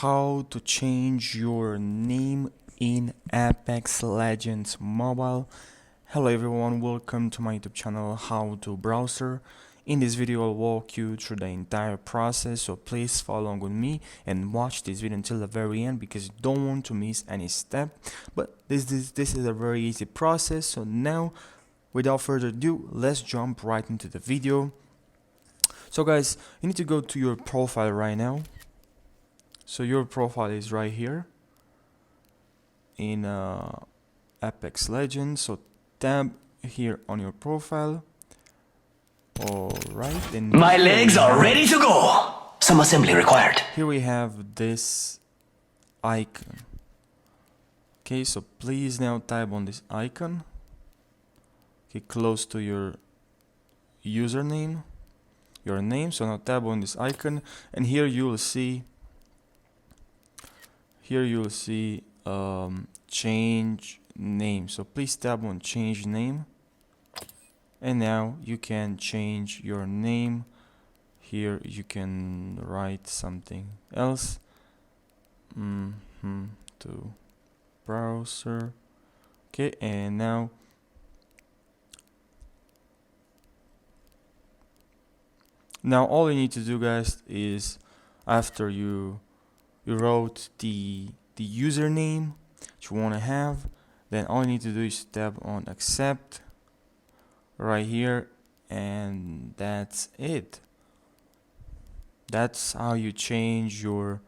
how to change your name in Apex Legends Mobile. Hello everyone, welcome to my YouTube channel How to Browser. In this video I'll walk you through the entire process, so please follow along with me and watch this video until the very end because you don't want to miss any step. But this is a very easy process. So now, without further ado, let's jump right into the video. So guys, you need to go to your profile right now. So your profile is right here in Apex Legends. So tab here on your profile. Alright, then my legs are ready to go. Some assembly required. Here we have this icon. Okay, so please now type on this icon. Okay, close to your username, your name. So now tap on this icon, and here you will see change name. So please tap on change name, and now you can change your name. Here you can write something else to browser. Okay, and now all you need to do, guys, is after you wrote the username that you want to have, then all you need to do is tap on accept right here, and that's it. That's how you change your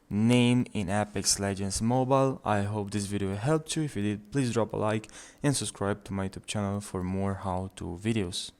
name in Apex Legends Mobile. I hope this video helped you. If you did, please drop a like and subscribe to my YouTube channel for more how-to videos.